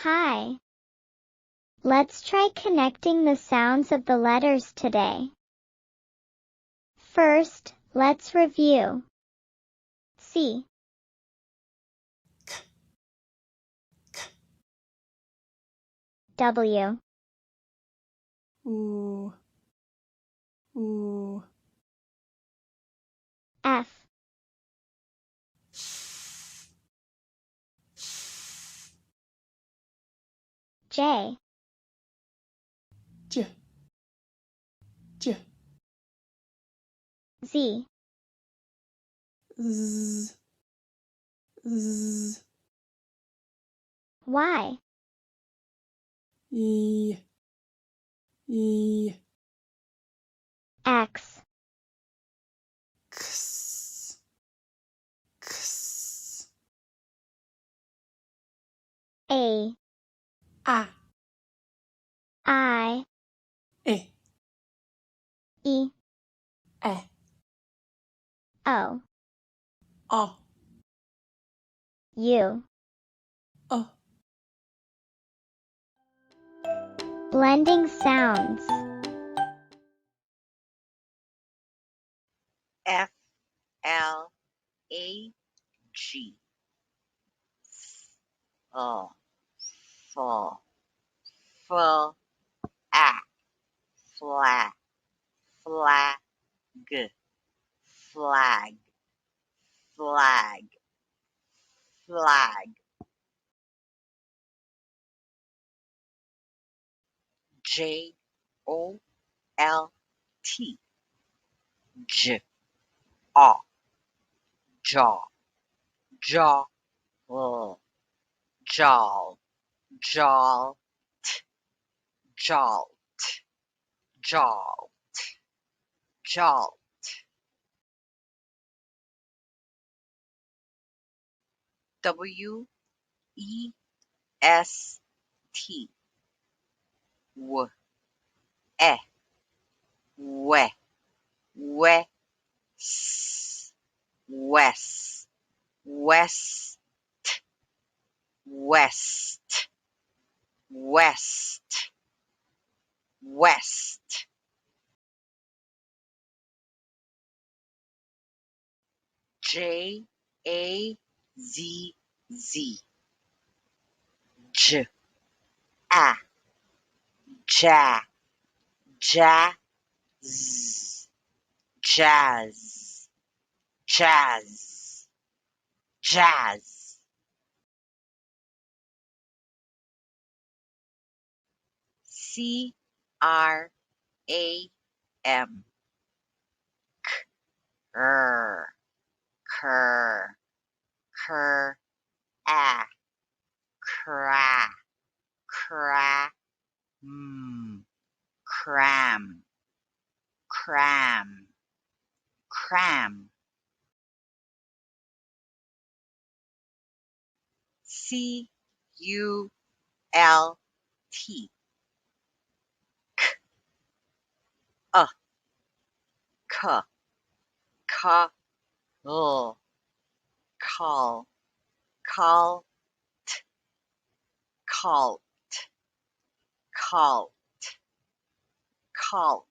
Hi. Let's try connecting the sounds of the letters today. First, let's review. C. W. Ooh. Ooh. F. J. J. J. Z. Z. Z. Y. E. E. X. X. X. A. A. I. E. E. E. O. O. U. O. Blending sounds. F L A G. F F A flag flag flag flag flag. J O L T. J A. Jaw jaw jaw jaw jaw jaw jaw. W E S T. W E we west west west west west west. J A Z Z. J A. Ja jazz jazz jazz jazz. C R A M. Cur cur cur a cra cra cram cram cram. C U L T. C c call call call call call call.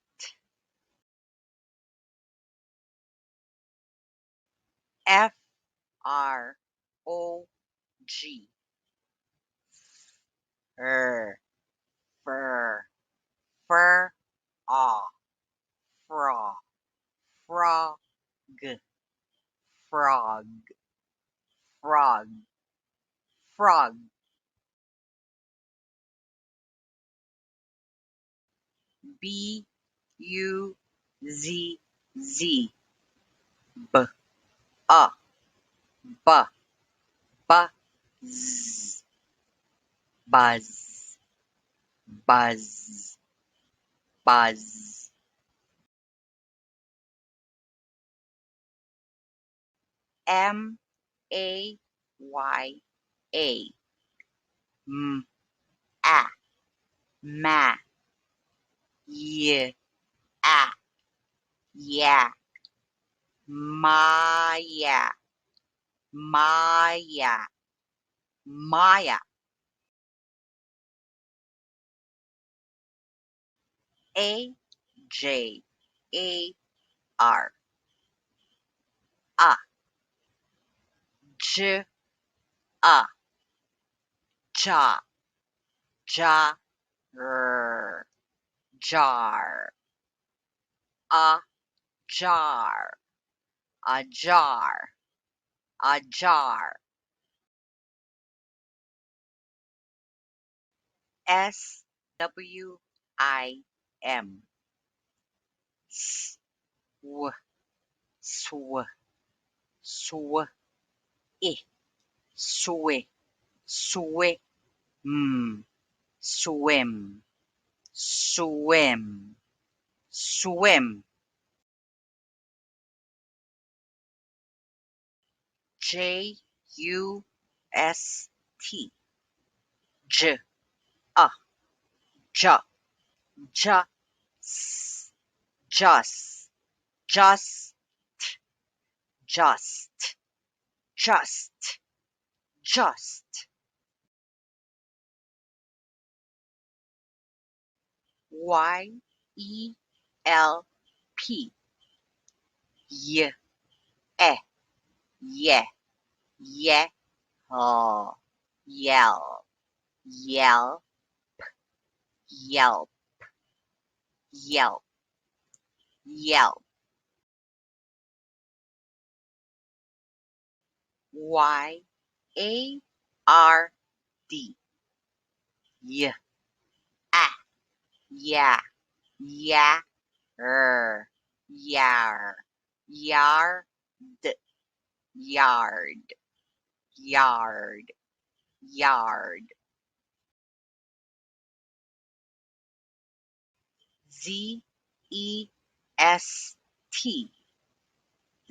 F R O G. Fur fur fur ah frog frog frog frog frog. B U Z Z. B a b buzz buzz buzz buzz. M A Y A. A ma. Y a yeah. Maya Maya Maya. A J A R, a, j, a, ja, ja, r, jar, a jar, a jar, a jar. SWIM, sw, sw, sw, I, swi, swim, swim, swim, swim. JUST, j, a, j, j, s, just, just, just, just, just. YELP, y, e, ye, ye, oh, yell, yell, yelp, yelp, yelp. YARD, y, a, yeah, yeah, yar, yard, yard, yard, yard. ZEST,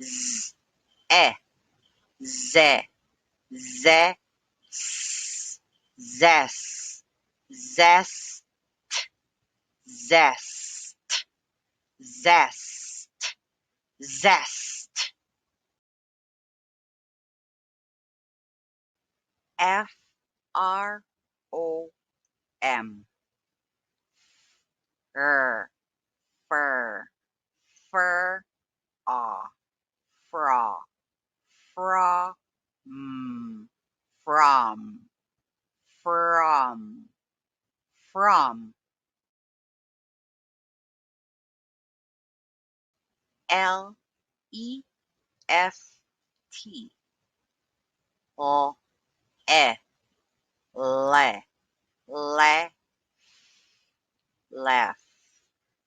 z, e, z, z, s, zest, zest, zest, zest, zest. FROM, fur, fur, aw, fra, from, from, from. LEFT, l, e, le, le, left,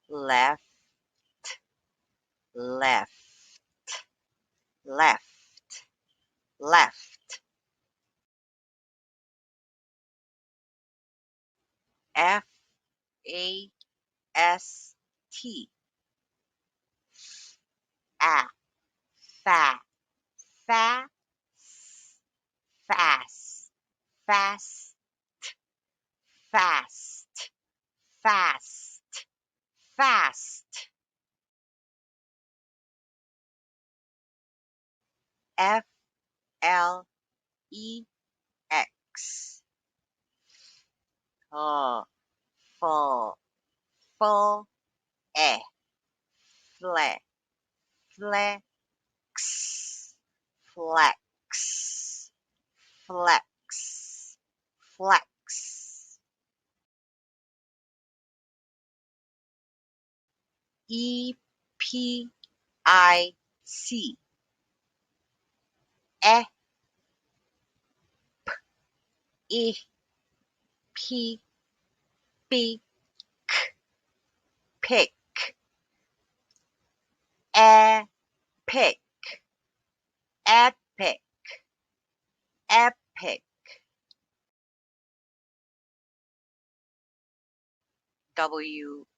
left, left, left, left. FAST, a, fat, fast, fast, fast, fast, fast, fast. FLEX, full, full, e, fle, flex, flex, flex, flex. EPIC, e, I, P, P, pick, epic, epic, epic. WANT,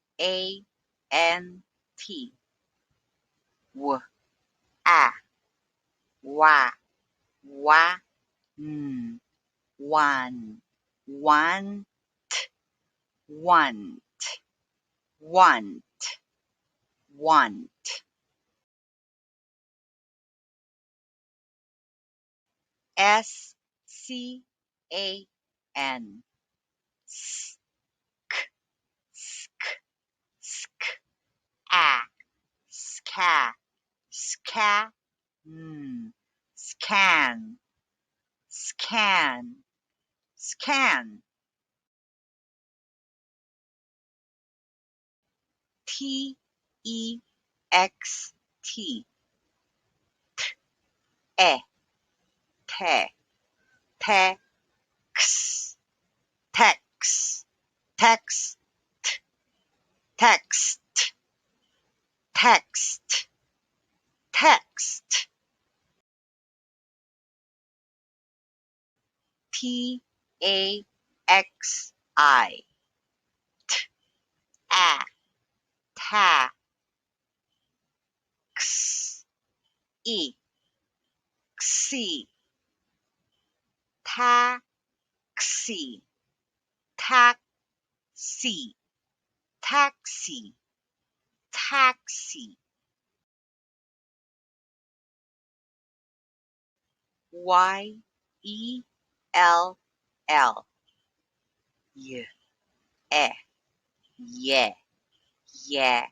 w, a, wa, wa, one, want, want, want, want. SCAN, sk, sk, Scan. Scan. Text. Text. Text. Taxi. Taxi. Taxi. Taxi. Taxi. Yell. Yeah. Yeah. Yeah.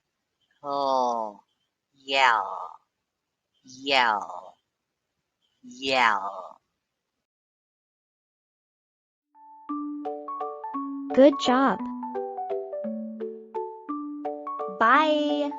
Oh. Yell. Yell. Yell. Good job. Bye.